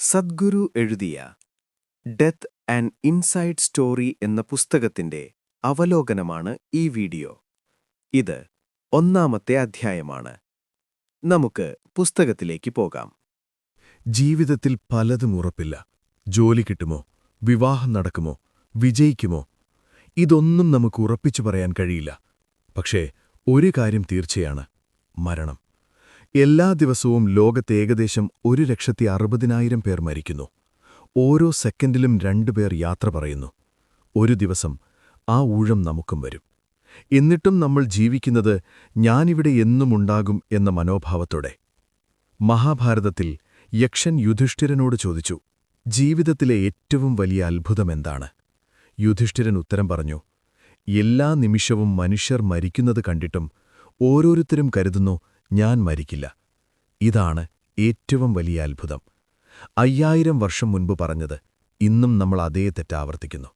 സദ്ഗുരു എഴുതിയ death and inside story എന്ന പുസ്തകത്തിന്റെ അവലോകനമാണ് ഈ വീഡിയോ. ഇത് ഒന്നാമത്തെ അധ്യായമാണ്. നമുക്ക് പുസ്തകത്തിലേക്ക് പോകാം. ജീവിതത്തിൽ പലതും ഉറപ്പില്ല. ജോലി കിട്ടുമോ, വിവാഹം നടക്കുമോ, വിജയിക്കുമോ, ഇതൊന്നും നമുക്ക് ഉറപ്പിച്ചു പറയാൻ കഴിയില്ല. പക്ഷേ ഒരു കാര്യം തീർച്ചയാണ്: മരണം. എല്ലാ ദിവസവും ലോകത്ത് ഏകദേശം 1,60,000 പേർ മരിക്കുന്നു. ഓരോ സെക്കൻഡിലും 2 പേർ യാത്ര പറയുന്നു. ഒരു ദിവസം ആ ഊഴം നമുക്കും വരും. എന്നിട്ടും നമ്മൾ ജീവിക്കുന്നത് ഞാനിവിടെ എന്നുമുണ്ടാകും എന്ന മനോഭാവത്തോടെ. മഹാഭാരതത്തിൽ യക്ഷൻ യുധിഷ്ഠിരനോട് ചോദിച്ചു, ജീവിതത്തിലെ ഏറ്റവും വലിയ അത്ഭുതമെന്താണ്? യുധിഷ്ഠിരൻ ഉത്തരം പറഞ്ഞു, എല്ലാ നിമിഷവും മനുഷ്യർ മരിക്കുന്നത് കണ്ടിട്ടും ഓരോരുത്തരും കരുതുന്നു, ഞാൻ മരിക്കില്ല. ഇതാണ് ഏറ്റവും വലിയ അത്ഭുതം. 5000 വർഷം മുൻപ് പറഞ്ഞത് ഇന്നും നമ്മൾ അതേ തെറ്റാവർത്തിക്കുന്നു.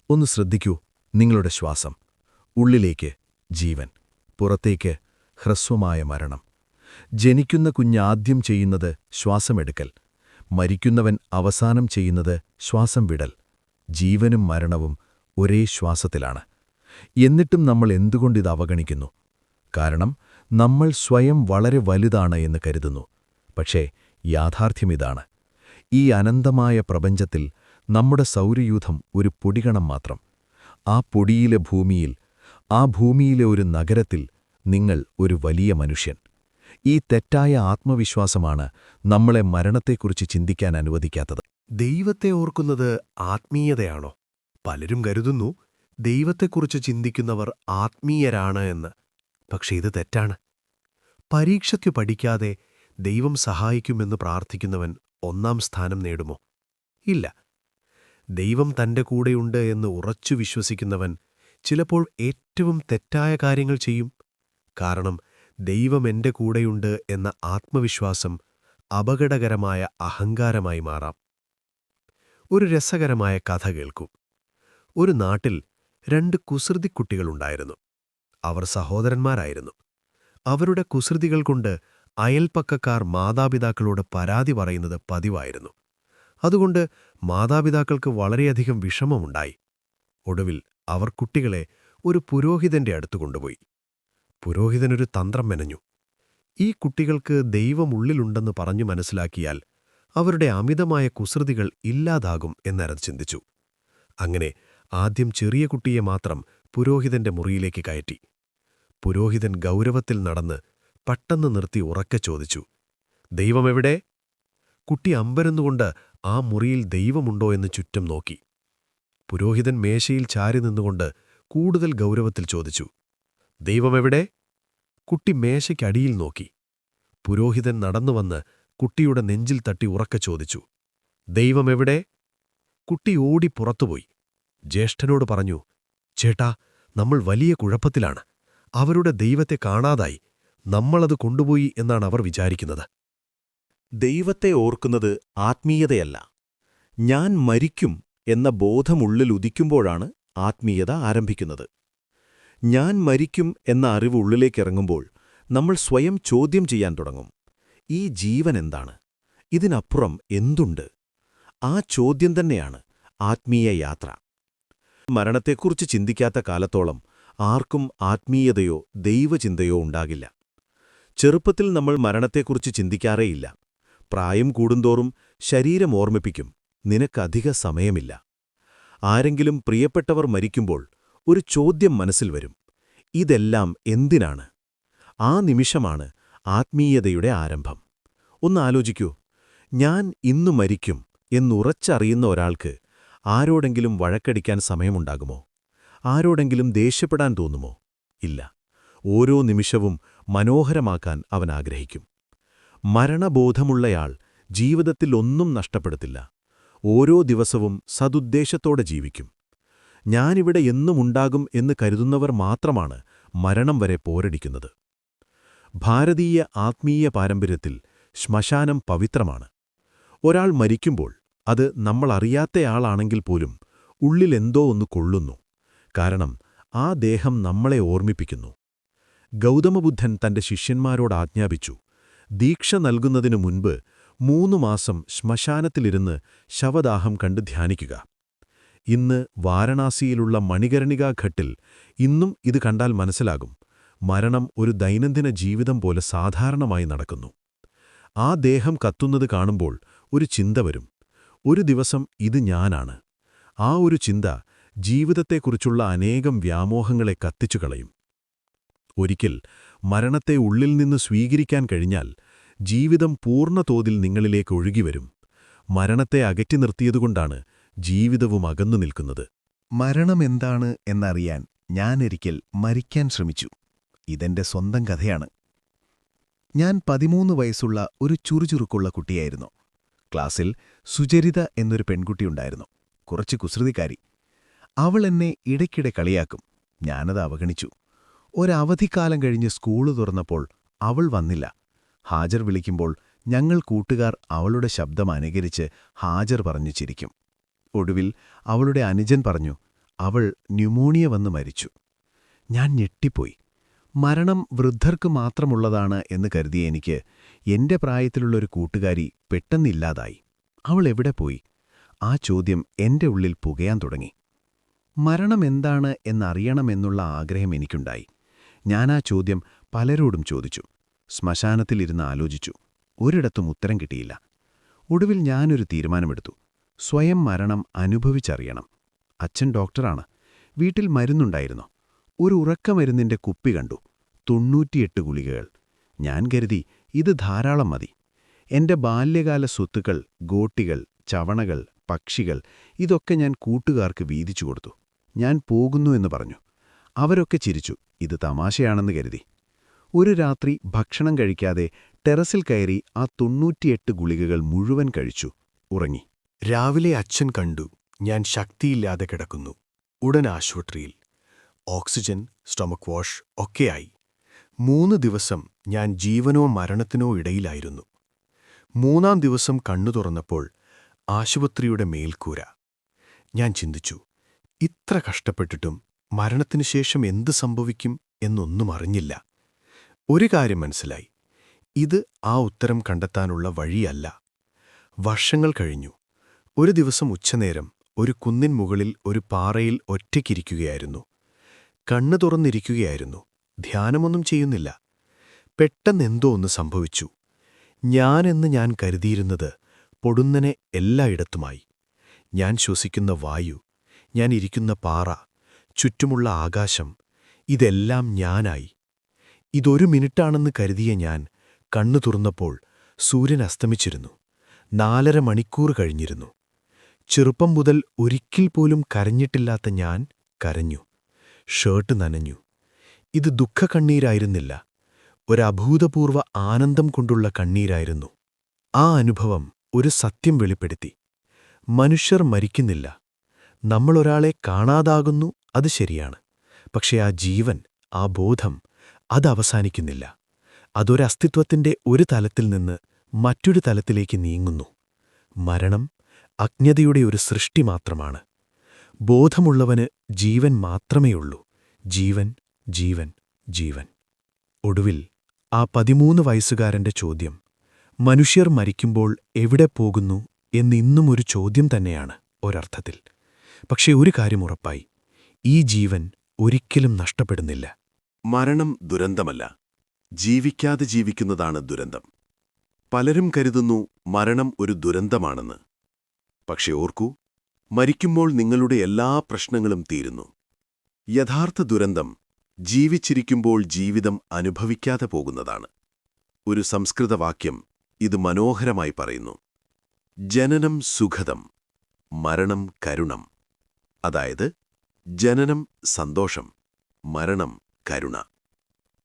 ഒന്ന് ശ്രദ്ധിക്കൂ, നിങ്ങളുടെ ശ്വാസം. ഉള്ളിലേക്ക് ജീവൻ, പുറത്തേക്ക് ഹ്രസ്വമായ മരണം. ജനിക്കുന്ന കുഞ്ഞാദ്യം ചെയ്യുന്നത് ശ്വാസമെടുക്കൽ. മരിക്കുന്നവൻ അവസാനം ചെയ്യുന്നത് ശ്വാസം വിടൽ. ജീവനും മരണവും ഒരേ ശ്വാസത്തിലാണ്. എന്നിട്ടും നമ്മൾ എന്തുകൊണ്ടിത് അവഗണിക്കുന്നു? കാരണം നമ്മൾ സ്വയം വളരെ വലുതാണ് എന്ന് കരുതുന്നു. പക്ഷേ യാഥാർത്ഥ്യമിതാണ്: ഈ അനന്തമായ പ്രപഞ്ചത്തിൽ നമ്മുടെ സൗരയൂഥം ഒരു പൊടികണം മാത്രം. ആ പൊടിയിലെ ഭൂമിയിൽ, ആ ഭൂമിയിലെ ഒരു നഗരത്തിൽ നിങ്ങൾ ഒരു വലിയ മനുഷ്യൻ. ഈ തെറ്റായ ആത്മവിശ്വാസമാണ് നമ്മളെ മരണത്തെക്കുറിച്ച് ചിന്തിക്കാൻ അനുവദിക്കാത്തത്. ദൈവത്തെ ഓർക്കുന്നത് ആത്മീയതയാണോ? പലരും കരുതുന്നു ദൈവത്തെക്കുറിച്ച് ചിന്തിക്കുന്നവർ ആത്മീയരാണ് എന്ന്. പക്ഷെ ഇത് തെറ്റാണ്. പരീക്ഷയ്ക്കു പഠിക്കാതെ ദൈവം സഹായിക്കുമെന്ന് പ്രാർത്ഥിക്കുന്നവൻ 1ാം സ്ഥാനം നേടുമോ? ഇല്ല. ദൈവം തന്റെ കൂടെയുണ്ട് എന്ന് ഉറച്ചു വിശ്വസിക്കുന്നവൻ ചിലപ്പോൾ ഏറ്റവും തെറ്റായ കാര്യങ്ങൾ ചെയ്യും. കാരണം ദൈവം എന്റെ കൂടെയുണ്ട് എന്ന ആത്മവിശ്വാസം അപകടകരമായ അഹങ്കാരമായി മാറാം. ഒരു രസകരമായ കഥ കേൾക്കൂ. ഒരു നാട്ടിൽ 2 കുസൃതിക്കുട്ടികളുണ്ടായിരുന്നു. അവർ സഹോദരന്മാരായിരുന്നു. അവരുടെ കുസൃതികൾ കൊണ്ട് അയൽപ്പക്കക്കാർ മാതാപിതാക്കളോട് പരാതി പറയുന്നത് പതിവായിരുന്നു. അതുകൊണ്ട് മാതാപിതാക്കൾക്ക് വളരെയധികം വിഷമമുണ്ടായി. ഒടുവിൽ അവർ കുട്ടികളെ ഒരു പുരോഹിതന്റെ അടുത്ത് കൊണ്ടുപോയി. പുരോഹിതനൊരു തന്ത്രം മെനഞ്ഞു. ഈ കുട്ടികൾക്ക് ദൈവം ഉള്ളിലുണ്ടെന്ന് പറഞ്ഞു മനസ്സിലാക്കിയാൽ അവരുടെ അമിതമായ കുസൃതികൾ ഇല്ലാതാകും എന്നവർ ചിന്തിച്ചു. അങ്ങനെ ആദ്യം ചെറിയ കുട്ടിയെ മാത്രം പുരോഹിതന്റെ മുറിയിലേക്ക് കയറ്റി. പുരോഹിതൻ ഗൗരവത്തിൽ നടന്ന് പെട്ടെന്ന് നിർത്തി ഉറക്കെ ചോദിച്ചു, ദൈവമെവിടെ? കുട്ടി അമ്പരന്നുകൊണ്ട് ആ മുറിയിൽ ദൈവമുണ്ടോ എന്ന് ചുറ്റും നോക്കി. പുരോഹിതൻ മേശയിൽ ചാരി നിന്നുകൊണ്ട് കൂടുതൽ ഗൗരവത്തിൽ ചോദിച്ചു, ദൈവമെവിടെ? കുട്ടി മേശയ്ക്കടിയിൽ നോക്കി. പുരോഹിതൻ നടന്നുവന്ന് കുട്ടിയുടെ നെഞ്ചിൽ തട്ടി ഉറക്കെ ചോദിച്ചു, ദൈവമെവിടെ? കുട്ടി ഓടി പുറത്തുപോയി. ജ്യേഷ്ഠനോട് പറഞ്ഞു, ചേട്ടാ, നമ്മൾ വലിയ കുഴപ്പത്തിലാണ്. അവരുടെ ദൈവത്തെ കാണാതായി. നമ്മളത് കൊണ്ടുപോയി എന്നാണ് അവർ വിചാരിക്കുന്നത്. ദൈവത്തെ ഓർക്കുന്നത് ആത്മീയതയല്ല. ഞാൻ മരിക്കും എന്ന ബോധമുള്ളിൽ ഉദിക്കുമ്പോഴാണ് ആത്മീയത ആരംഭിക്കുന്നത്. ഞാൻ മരിക്കും എന്ന അറിവ് ഉള്ളിലേക്കിറങ്ങുമ്പോൾ നമ്മൾ സ്വയം ചോദ്യം ചെയ്യാൻ തുടങ്ങും. ഈ ജീവൻ എന്താണ്? ഇതിനപ്പുറം എന്തുണ്ട്? ആ ചോദ്യം തന്നെയാണ് ആത്മീയ യാത്ര. മരണത്തെക്കുറിച്ച് ചിന്തിക്കാത്ത കാലത്തോളം ആർക്കും ആത്മീയതയോ ദൈവചിന്തയോ ഉണ്ടാകില്ല. ചെറുപ്പത്തിൽ നമ്മൾ മരണത്തെക്കുറിച്ച് ചിന്തിക്കാറേയില്ല. പ്രായം കൂടുന്തോറും ശരീരം ഓർമ്മിപ്പിക്കും, നിനക്കധിക സമയമില്ല. ആരെങ്കിലും പ്രിയപ്പെട്ടവർ മരിക്കുമ്പോൾ ഒരു ചോദ്യം മനസ്സിൽ വരും, ഇതെല്ലാം എന്തിനാണ്? ആ നിമിഷമാണ് ആത്മീയതയുടെ ആരംഭം. ഒന്ന് ആലോചിക്കൂ, ഞാൻ ഇന്നു മരിക്കും എന്നുറച്ചറിയുന്ന ഒരാൾക്ക് ആരോടെങ്കിലും വഴക്കടിക്കാൻ സമയമുണ്ടാകുമോ? ആരോടെങ്കിലും ദേഷ്യപ്പെടാൻ തോന്നുമോ? ഇല്ല. ഓരോ നിമിഷവും മനോഹരമാക്കാൻ അവൻ ആഗ്രഹിക്കും. മരണബോധമുള്ളയാൾ ജീവിതത്തിൽ ഒന്നും നഷ്ടപ്പെടുത്തില്ല. ഓരോ ദിവസവും സതുദ്ദേശത്തോടെ ജീവിക്കും. ഞാനിവിടെ എന്നുമുണ്ടാകും എന്ന് കരുതുന്നവർ മാത്രമാണ് മരണം വരെ പോരടിക്കുന്നത്. ഭാരതീയ ആത്മീയ പാരമ്പര്യത്തിൽ ശ്മശാനം പവിത്രമാണ്. ഒരാൾ മരിക്കുമ്പോൾ അത് നമ്മളറിയാത്തയാളാണെങ്കിൽ പോലും ഉള്ളിലെന്തോ ഒന്ന് കൊള്ളുന്നു. കാരണം ആ ദേഹം നമ്മളെ ഓർമ്മിപ്പിക്കുന്നു. ഗൗതമബുദ്ധൻ തന്റെ ശിഷ്യന്മാരോട് ആജ്ഞാപിച്ചു, ദീക്ഷ നൽകുന്നതിനു മുൻപ് 3 മാസം ശ്മശാനത്തിലിരുന്ന് ശവദാഹം കണ്ട് ധ്യാനിക്കുക. ഇന്ന് വാരണാസിയിലുള്ള മണികർണികാ ഘട്ടിൽ ഇന്നും ഇത് കണ്ടാൽ മനസ്സിലാകും. മരണം ഒരു ദൈനംദിന ജീവിതം പോലെ സാധാരണമായി നടക്കുന്നു. ആ ദേഹം കത്തുന്നത് കാണുമ്പോൾ ഒരു ചിന്ത വരും. ഒരു ദിവസം ഇത് ഞാനാണ്. ആ ഒരു ചിന്ത ജീവിതത്തെക്കുറിച്ചുള്ള അനേകം വ്യാമോഹങ്ങളെ കത്തിച്ചുകളയും. ഒരിക്കൽ മരണത്തെ ഉള്ളിൽ നിന്ന് സ്വീകരിക്കാൻ കഴിഞ്ഞാൽ ജീവിതം പൂർണ്ണതോതിൽ നിങ്ങളിലേക്ക് ഒഴുകിവരും. മരണത്തെ അകറ്റി നിർത്തിയതുകൊണ്ടാണ് ജീവിതവും അകന്നു നിൽക്കുന്നത്. മരണമെന്താണ് എന്നറിയാൻ ഞാനൊരിക്കൽ മരിക്കാൻ ശ്രമിച്ചു. ഇതെന്റെ സ്വന്തം കഥയാണ്. ഞാൻ 13 വയസ്സുള്ള ഒരു ചുറുചുറുക്കുള്ള കുട്ടിയായിരുന്നു. ക്ലാസ്സിൽ സുചരിത എന്നൊരു പെൺകുട്ടിയുണ്ടായിരുന്നു. കുറച്ച് കുസൃതിക്കാരി. അവൾ എന്നെ ഇടയ്ക്കിടെ കളിയാക്കും. ഞാനത് അവഗണിച്ചു. ഒരവധിക്കാലം കഴിഞ്ഞ് സ്കൂള് തുറന്നപ്പോൾ അവൾ വന്നില്ല. ഹാജർ വിളിക്കുമ്പോൾ ഞങ്ങൾ കൂട്ടുകാർ അവളുടെ ശബ്ദം അനുകരിച്ച് ഹാജർ പറഞ്ഞു ചിരിക്കും. ഒടുവിൽ അവളുടെ അനുജൻ പറഞ്ഞു, അവൾ ന്യൂമോണിയ വന്ന് മരിച്ചു. ഞാൻ ഞെട്ടിപ്പോയി. മരണം വൃദ്ധർക്ക് മാത്രമുള്ളതാണ് എന്ന് കരുതിയ എനിക്ക് എന്റെ പ്രായത്തിലുള്ളൊരു കൂട്ടുകാരി പെട്ടെന്നില്ലാതായി. അവൾ എവിടെ പോയി? ആ ചോദ്യം എന്റെ ഉള്ളിൽ പുകയാൻ തുടങ്ങി. മരണമെന്താണ് എന്നറിയണമെന്നുള്ള ആഗ്രഹം എനിക്കുണ്ടായി. ഞാനാ ചോദ്യം പലരോടും ചോദിച്ചു. ശ്മശാനത്തിലിരുന്ന് ആലോചിച്ചു. ഒരിടത്തും ഉത്തരം കിട്ടിയില്ല. ഒടുവിൽ ഞാനൊരു തീരുമാനമെടുത്തു. സ്വയം മരണം അനുഭവിച്ചറിയണം. അച്ഛൻ ഡോക്ടറാണ്. വീട്ടിൽ മരുന്നുണ്ടായിരുന്നു. ഒരു ഉറക്കമരുന്നിന്റെ കുപ്പി കണ്ടു. 98 ഗുളികകൾ. ഞാൻ കരുതി ഇത് ധാരാളം മതി. എന്റെ ബാല്യകാല സ്വത്തുക്കൾ, ഗോട്ടികൾ, ചവണകൾ, പക്ഷികൾ ഇതൊക്കെ ഞാൻ കൂട്ടുകാർക്ക് വീതിച്ചു കൊടുത്തു. ഞാൻ പോകുന്നു എന്ന് പറഞ്ഞു. അവരൊക്കെ ചിരിച്ചു. ഇത് തമാശയാണെന്ന് കരുതി. ഒരു രാത്രി ഭക്ഷണം കഴിക്കാതെ ടെറസിൽ കയറി ആ 98 ഗുളികകൾ മുഴുവൻ കഴിച്ചു. ഉറങ്ങി. രാവിലെ അച്ഛൻ കണ്ടു ഞാൻ ശക്തിയില്ലാതെ കിടക്കുന്നു. ഉടൻ ആശുപത്രിയിൽ. ഓക്സിജൻ, സ്റ്റൊമക് വാഷ് ഒക്കെയായി. 3 ദിവസം ഞാൻ ജീവനോ മരണത്തിനോ ഇടയിലായിരുന്നു. 3-ാം ദിവസം കണ്ണു തുറന്നപ്പോൾ ആശുപത്രിയുടെ മേൽക്കൂര. ഞാൻ ചിന്തിച്ചു, ഇത്ര കഷ്ടപ്പെട്ടിട്ടും മരണത്തിനു ശേഷം എന്ത് സംഭവിക്കും എന്നൊന്നും അറിഞ്ഞില്ല. ഒരു കാര്യം മനസ്സിലായി, ഇത് ആ ഉത്തരം കണ്ടെത്താനുള്ള വഴിയല്ല. വർഷങ്ങൾ കഴിഞ്ഞു. ഒരു ദിവസം ഉച്ചനേരം ഒരു കുന്നിൻ മുകളിൽ ഒരു പാറയിൽ ഒറ്റയ്ക്കിരിക്കുകയായിരുന്നു. കണ്ണു തുറന്നിരിക്കുകയായിരുന്നു. ധ്യാനമൊന്നും ചെയ്യുന്നില്ല. പെട്ടെന്നെന്തോ ഒന്ന് സംഭവിച്ചു. ഞാനെന്ന് ഞാൻ കരുതിയിരുന്നത് പൊടുന്നനെ എല്ലായിടത്തുമായി. ഞാൻ ശ്വസിക്കുന്ന വായു, ഞാൻ ഇരിക്കുന്ന പാറ, ചുറ്റുമുള്ള ആകാശം, ഇതെല്ലാം ഞാനായി. ഇതൊരു മിനിറ്റാണെന്ന് കരുതിയ ഞാൻ കണ്ണു തുറന്നപ്പോൾ സൂര്യൻ അസ്തമിച്ചിരുന്നു. 4.5 മണിക്കൂർ കഴിഞ്ഞിരുന്നു. ചെറുപ്പം മുതൽ ഒരിക്കൽ പോലും കരഞ്ഞിട്ടില്ലാത്ത ഞാൻ കരഞ്ഞു. ഷർട്ട് നനഞ്ഞു. ഇത് ദുഃഖക്കണ്ണീരായിരുന്നില്ല. ഒരഭൂതപൂർവ ആനന്ദം കൊണ്ടുള്ള കണ്ണീരായിരുന്നു. ആ അനുഭവം ഒരു സത്യം വെളിപ്പെടുത്തി. മനുഷ്യർ മരിക്കുന്നില്ല. നമ്മളൊരാളെ കാണാതാകുന്നു, അത് ശരിയാണ്. പക്ഷെ ആ ജീവൻ, ആ ബോധം, അതവസാനിക്കുന്നില്ല. അതൊരസ്തിത്വത്തിന്റെ ഒരു തലത്തിൽ നിന്ന് മറ്റൊരു തലത്തിലേക്ക് നീങ്ങുന്നു. മരണം അജ്ഞതയുടെ ഒരു സൃഷ്ടി മാത്രമാണ്. ബോധമുള്ളവന് ജീവൻ മാത്രമേയുള്ളൂ. ജീവൻ, ജീവൻ, ജീവൻ. ഒടുവിൽ ആ 13 വയസ്സുകാരന്റെ ചോദ്യം, മനുഷ്യർ മരിക്കുമ്പോൾ എവിടെ പോകുന്നു എന്നിന്നും ഒരു ചോദ്യം തന്നെയാണ് ഒരർത്ഥത്തിൽ. പക്ഷേ ഒരു കാര്യം ഉറപ്പായി, ഈ ജീവൻ ഒരിക്കലും നഷ്ടപ്പെടുന്നില്ല. മരണം ദുരന്തമല്ല, ജീവിക്കാതെ ജീവിക്കുന്നതാണ് ദുരന്തം. പലരും കരുതുന്നു മരണം ഒരു ദുരന്തമാണെന്ന്. പക്ഷെ ഓർക്കൂ, മരിക്കുമ്പോൾ നിങ്ങളുടെ എല്ലാ പ്രശ്നങ്ങളും തീരുന്നു. യഥാർത്ഥ ദുരന്തം ജീവിച്ചിരിക്കുമ്പോൾ ജീവിതം അനുഭവിക്കാതെ പോകുന്നതാണ്. ഒരു സംസ്കൃത വാക്യം ഇത് മനോഹരമായി പറയുന്നു: ജനനം സുഖദം, മരണം കരുണം. അതായത് ജനനം സന്തോഷം, മരണം കരുണ.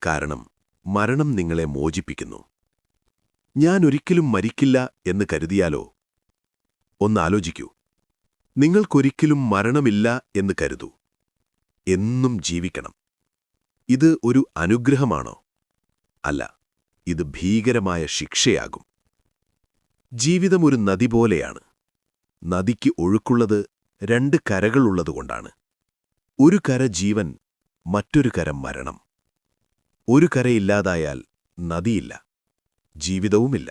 കാരണം മരണം നിങ്ങളെ മോചിപ്പിക്കുന്നു. ഞാൻ ഒരിക്കലും മരിക്കില്ല എന്ന് കരുതിയാലോ? ഒന്നാലോചിക്കൂ. നിങ്ങൾക്കൊരിക്കലും മരണമില്ല എന്ന് കരുതൂ. എന്നും ജീവിക്കണം. ഇത് ഒരു അനുഗ്രഹമാണോ? അല്ല, ഇത് ഭീകരമായ ശിക്ഷയാകും. ജീവിതം ഒരു നദി പോലെയാണ്. നദിക്ക് ഒഴുക്കുള്ളത് 2 കരകളുള്ളതുകൊണ്ടാണ്. ഒരു കര ജീവൻ, മറ്റൊരു കര മരണം. ഒരു കരയില്ലാതായാൽ നദിയില്ല, ജീവിതവുമില്ല.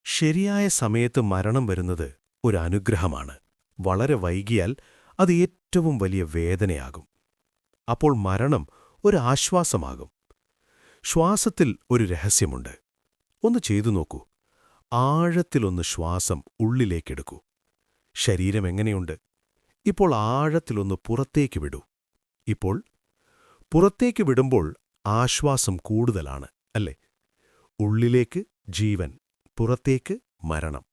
ശരിയായ സമയത്ത് മരണം വരുന്നത് ഒരു അനുഗ്രഹമാണ്. വളരെ വൈകിയാൽ അത് ഏറ്റവും വലിയ വേദനയാകും. അപ്പോൾ മരണം ഒരു ആശ്വാസമാകും. ശ്വാസത്തിൽ ഒരു രഹസ്യമുണ്ട്. ഒന്ന് ചെയ്തു നോക്കൂ. ആഴത്തിലൊന്ന് ശ്വാസം ഉള്ളിലേക്കെടുക്കൂ. ശരീരം എങ്ങനെയുണ്ട്? ഇപ്പോൾ ആഴത്തിലൊന്ന് പുറത്തേക്ക് വിടൂ. ഇപ്പോൾ പുറത്തേക്ക് വിടുമ്പോൾ ആശ്വാസം കൂടുതലാണ്, അല്ലേ? ഉള്ളിലേക്ക് ജീവൻ, പുറത്തേക്ക് മരണം.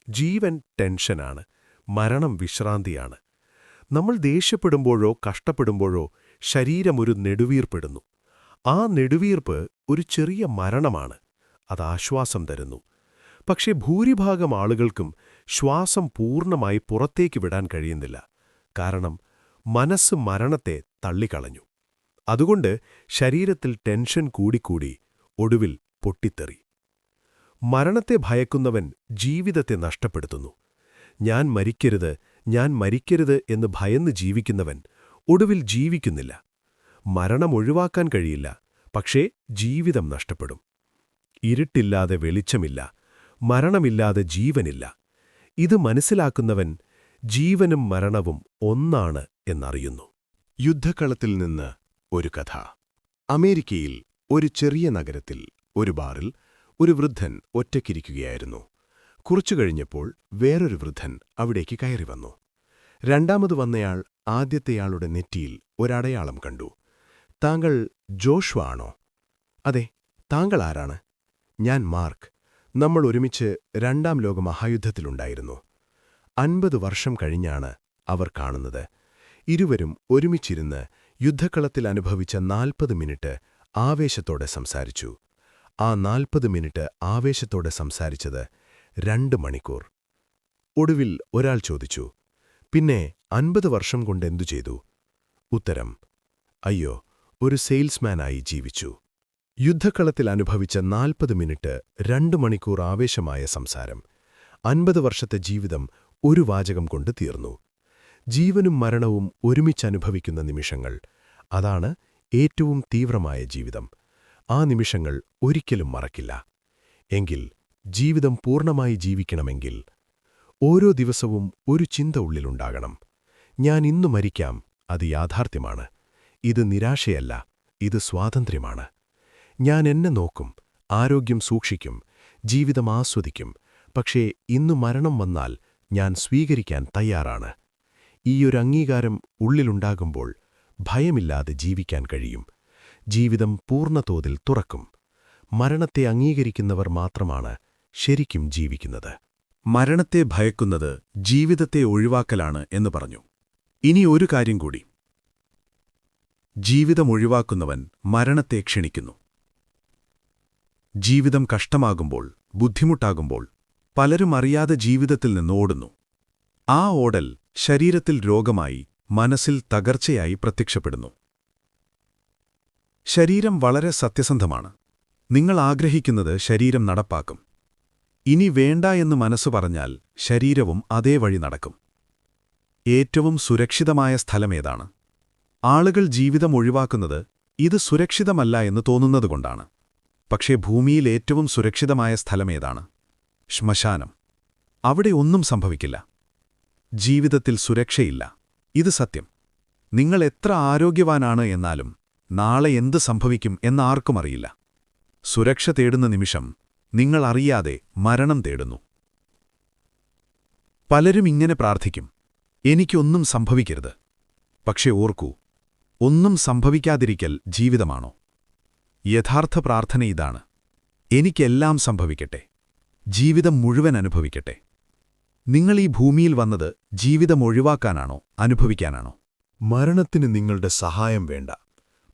ജീവൻ ടെൻഷനാണ്, മരണം വിശ്രാന്തിയാണ്. നമ്മൾ ദേഷ്യപ്പെടുമ്പോഴോ കഷ്ടപ്പെടുമ്പോഴോ ശരീരം ഒരു നെടുവീർപ്പിടുന്നു. ആ നെടുവീർപ്പ് ഒരു ചെറിയ മരണമാണ്. അത് ആശ്വാസം തരുന്നു. പക്ഷേ ഭൂരിഭാഗം ആളുകൾക്കും ശ്വാസം പൂർണ്ണമായി പുറത്തേക്ക് വിടാൻ കഴിയുന്നില്ല. കാരണം മനസ്സ് മരണത്തെ തള്ളിക്കളഞ്ഞു. അതുകൊണ്ട് ശരീരത്തിൽ ടെൻഷൻ കൂടിക്കൂടി ഒടുവിൽ പൊട്ടിത്തെറി. മരണത്തെ ഭയക്കുന്നവൻ ജീവിതത്തെ നഷ്ടപ്പെടുത്തുന്നു. ഞാൻ മരിക്കരുത് എന്ന് ഭയന്ന് ജീവിക്കുന്നവൻ ഒടുവിൽ ജീവിക്കുന്നില്ല. മരണം ഒഴിവാക്കാൻ കഴിയില്ല, പക്ഷേ ജീവിതം നഷ്ടപ്പെടും. ഇരുട്ടില്ലാതെ വെളിച്ചമില്ല, മരണമില്ലാതെ ജീവനില്ല. ഇത് മനസ്സിലാക്കുന്നവൻ ജീവനും മരണവും ഒന്നാണ് എന്നറിയുന്നു. യുദ്ധക്കളത്തിൽ നിന്ന് ഒരു കഥ. അമേരിക്കയിൽ ഒരു ചെറിയ നഗരത്തിൽ ഒരു ബാറിൽ ഒരു വൃദ്ധൻ ഒറ്റയ്ക്കിരിക്കുകയായിരുന്നു. കുറച്ചു കഴിഞ്ഞപ്പോൾ വേറൊരു വൃദ്ധൻ അവിടേക്ക് കയറി വന്നു. രണ്ടാമത് വന്നയാൾ ആദ്യത്തെയാളുടെ നെറ്റിയിൽ ഒരടയാളം കണ്ടു. താങ്കൾ ജോഷ്വ ആണോ? അതെ. താങ്കൾ ആരാണ്? ഞാൻ മാർക്ക്. നമ്മൾ ഒരുമിച്ച് രണ്ടാം ലോക മഹായുദ്ധത്തിലുണ്ടായിരുന്നു. 50 വർഷം കഴിഞ്ഞാണ് അവർ കാണുന്നത്. ഇരുവരും ഒരുമിച്ചിരുന്ന് യുദ്ധക്കളത്തിൽ അനുഭവിച്ച 40 മിനിറ്റ് ആവേശത്തോടെ സംസാരിച്ചു. ആ 40 മിനിറ്റ് ആവേശത്തോടെ സംസാരിച്ചത് 2 മണിക്കൂർ. ഒടുവിൽ ഒരാൾ ചോദിച്ചു, പിന്നെ 50 വർഷം കൊണ്ടെന്തു ചെയ്തു? ഉത്തരം, അയ്യോ, ഒരു സെയിൽസ്മാനായി ജീവിച്ചു. യുദ്ധക്കളത്തിൽ അനുഭവിച്ച 40 മിനിറ്റ് 2 മണിക്കൂർ ആവേശമായ സംസാരം. 50 വർഷത്തെ ജീവിതം ഒരു വാചകം കൊണ്ട് തീർന്നു. ജീവനും മരണവും ഒരുമിച്ചനുഭവിക്കുന്ന നിമിഷങ്ങൾ. അതാണ് ഏറ്റവും തീവ്രമായ ജീവിതം. ആ നിമിഷങ്ങൾ ഒരിക്കലും മറക്കില്ല. എങ്കിൽ ജീവിതം പൂർണ്ണമായി ജീവിക്കണമെങ്കിൽ ഓരോ ദിവസവും ഒരു ചിന്ത ഉള്ളിലുണ്ടാകണം. ഞാൻ ഇന്നു മരിക്കാം, അത് യാഥാർത്ഥ്യമാണ്. ഇത് നിരാശയല്ല, ഇത് സ്വാതന്ത്ര്യമാണ്. ഞാൻ എന്നെ നോക്കും, ആരോഗ്യം സൂക്ഷിക്കും, ജീവിതം ആസ്വദിക്കും. പക്ഷേ ഇന്നു മരണം വന്നാൽ ഞാൻ സ്വീകരിക്കാൻ തയ്യാറാണ്. ഈയൊരു അംഗീകാരം ഉള്ളിലുണ്ടാകുമ്പോൾ ഭയമില്ലാതെ ജീവിക്കാൻ കഴിയും. ജീവിതം പൂർണ്ണതോതിൽ തുറക്കും. മരണത്തെ അംഗീകരിക്കുന്നവർ മാത്രമാണ് ശരിക്കും ജീവിക്കുന്നത്. മരണത്തെ ഭയക്കുന്നത് ജീവിതത്തെ ഒഴിവാക്കലാണ് എന്ന് പറഞ്ഞു. ഇനി ഒരു കാര്യം കൂടി. ജീവിതം ഒഴിവാക്കുന്നവൻ മരണത്തെ ക്ഷണിക്കുന്നു. ജീവിതം കഷ്ടമാകുമ്പോൾ, ബുദ്ധിമുട്ടാകുമ്പോൾ പലരും അറിയാതെ ജീവിതത്തിൽ നിന്ന് ഓടുന്നു. ആ ഓടൽ ശരീരത്തിൽ രോഗമായി, മനസ്സിൽ തകർച്ചയായി പ്രത്യക്ഷപ്പെടുന്നു. ശരീരം വളരെ സത്യസന്ധമാണ്. നിങ്ങൾ ആഗ്രഹിക്കുന്നത് ശരീരം നടപ്പാക്കും. ഇനി വേണ്ട എന്ന് മനസ്സു പറഞ്ഞാൽ ശരീരവും അതേ വഴി നടക്കും. ഏറ്റവും സുരക്ഷിതമായ സ്ഥലമേതാണ്? ആളുകൾ ജീവിതം ഒഴിവാക്കുന്നത് ഇത് സുരക്ഷിതമല്ല എന്ന് തോന്നുന്നതുകൊണ്ടാണ്. പക്ഷേ ഭൂമിയിൽ ഏറ്റവും സുരക്ഷിതമായ സ്ഥലമേതാണ്? ശ്മശാനം. അവിടെ ഒന്നും സംഭവിക്കില്ല. ജീവിതത്തിൽ സുരക്ഷയില്ല. ഇത് സത്യം. നിങ്ങൾ എത്ര ആരോഗ്യവാനാണ് എന്നാലും നാളെ എന്ത് സംഭവിക്കും എന്നാർക്കും അറിയില്ല. സുരക്ഷ തേടുന്ന നിമിഷം നിങ്ങൾ അറിയാതെ മരണം തേടുന്നു. പലരും ഇങ്ങനെ പ്രാർത്ഥിക്കും, എനിക്കൊന്നും സംഭവിക്കരുത്. പക്ഷേ ഓർക്കൂ, ഒന്നും സംഭവിക്കാതിരിക്കൽ ജീവിതമാണോ? യഥാർത്ഥ പ്രാർത്ഥന ഇതാണ്: എനിക്കെല്ലാം സംഭവിക്കട്ടെ, ജീവിതം മുഴുവൻ അനുഭവിക്കട്ടെ. നിങ്ങൾ ഈ ഭൂമിയിൽ വന്നത് ജീവിതം ഒഴിവാക്കാനാണോ, അനുഭവിക്കാനാണോ? മരണത്തിന് നിങ്ങളുടെ സഹായം വേണ്ട.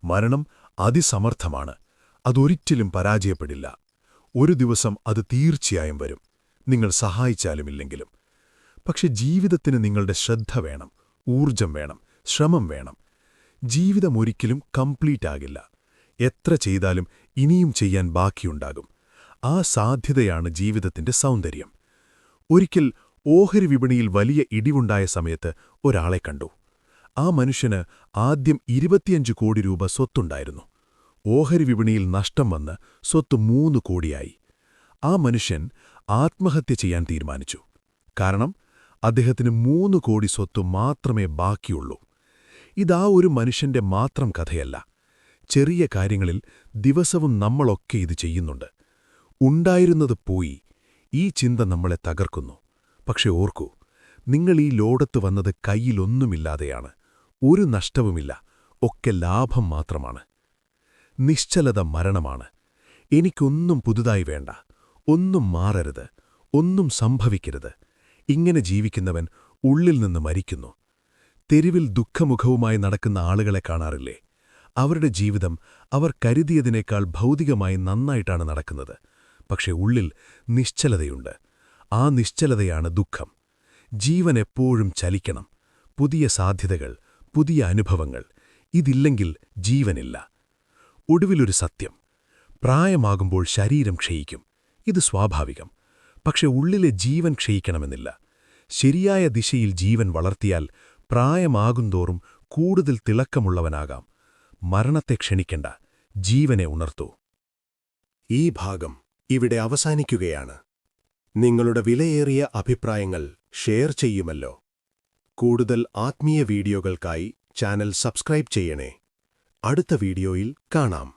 മരണം അതിസമർത്ഥമാണ്. അതൊരിക്കലും പരാജയപ്പെടില്ല. ഒരു ദിവസം അത് തീർച്ചയായും വരും, നിങ്ങൾ സഹായിച്ചാലുമില്ലെങ്കിലും. പക്ഷെ ജീവിതത്തിന് നിങ്ങളുടെ ശ്രദ്ധ വേണം, ഊർജം വേണം, ശ്രമം വേണം. ജീവിതം ഒരിക്കലും കംപ്ലീറ്റ് ആകില്ല. എത്ര ചെയ്താലും ഇനിയും ചെയ്യാൻ ബാക്കിയുണ്ടാകും. ആ സാധ്യതയാണ് ജീവിതത്തിന്റെ സൗന്ദര്യം. ഒരിക്കൽ ഓഹരി വിപണിയിൽ വലിയ ഇടിവുണ്ടായ സമയത്ത് ഒരാളെ കണ്ടു. ആ മനുഷ്യന് ആദ്യം 25 കോടി രൂപ സ്വത്തുണ്ടായിരുന്നു. ഓഹരി വിപണിയിൽ നഷ്ടം വന്ന് സ്വത്ത് 3 കോടിയായി. ആ മനുഷ്യൻ ആത്മഹത്യ ചെയ്യാൻ തീരുമാനിച്ചു. കാരണം അദ്ദേഹത്തിന് 3 കോടി സ്വത്ത് മാത്രമേ ബാക്കിയുള്ളൂ. ഇതാ ഒരു മനുഷ്യന്റെ മാത്രം കഥയല്ല. ചെറിയ കാര്യങ്ങളിൽ ദിവസവും നമ്മളൊക്കെ ഇത് ചെയ്യുന്നുണ്ട്. ഉണ്ടായിരുന്നത് പോയി. ഈ ചിന്ത നമ്മളെ തകർക്കുന്നു. പക്ഷെ ഓർക്കൂ, നിങ്ങൾ ഈ ലോകത്ത് വന്നത് കയ്യിലൊന്നുമില്ലാതെയാണ്. ഒരു നഷ്ടവുമില്ല, ഒക്കെ ലാഭം മാത്രമാണ്. നിശ്ചലത മരണമാണ്. എനിക്കൊന്നും പുതുതായി വേണ്ട, ഒന്നും മാറരുത്, ഒന്നും സംഭവിക്കരുത്. ഇങ്ങനെ ജീവിക്കുന്നവൻ ഉള്ളിൽ നിന്ന് മരിക്കുന്നു. തെരുവിൽ ദുഃഖമുഖവുമായി നടക്കുന്ന ആളുകളെ കാണാറില്ലേ? അവരുടെ ജീവിതം അവർ കരുതിയതിനേക്കാൾ ഭൗതികമായി നന്നായിട്ടാണ് നടക്കുന്നത്. പക്ഷെ ഉള്ളിൽ നിശ്ചലതയുണ്ട്. ആ നിശ്ചലതയാണ് ദുഃഖം. ജീവൻ എപ്പോഴും ചലിക്കണം. പുതിയ സാധ്യതകൾ, പുതിയ അനുഭവങ്ങൾ. ഇതില്ലെങ്കിൽ ജീവനില്ല. ഒടുവിലൊരു സത്യം. പ്രായമാകുമ്പോൾ ശരീരം ക്ഷയിക്കും. ഇത് സ്വാഭാവികം. പക്ഷെ ഉള്ളിലെ ജീവൻ ക്ഷയിക്കണമെന്നില്ല. ശരിയായ ദിശയിൽ ജീവൻ വളർത്തിയാൽ പ്രായമാകുന്തോറും കൂടുതൽ തിളക്കമുള്ളവനാകാം. മരണത്തെ ക്ഷണിക്കണ്ട, ജീവനെ ഉണർത്തൂ. ഈ ഭാഗം ഇവിടെ അവസാനിക്കുകയാണ്. നിങ്ങളുടെ വിലയേറിയ അഭിപ്രായങ്ങൾ ഷെയർ ചെയ്യുമല്ലോ. കൂടുതൽ ആത്മീയ വീഡിയോകൾക്കായി ചാനൽ സബ്സ്ക്രൈബ് ചെയ്യണേ. അടുത്ത വീഡിയോയിൽ കാണാം.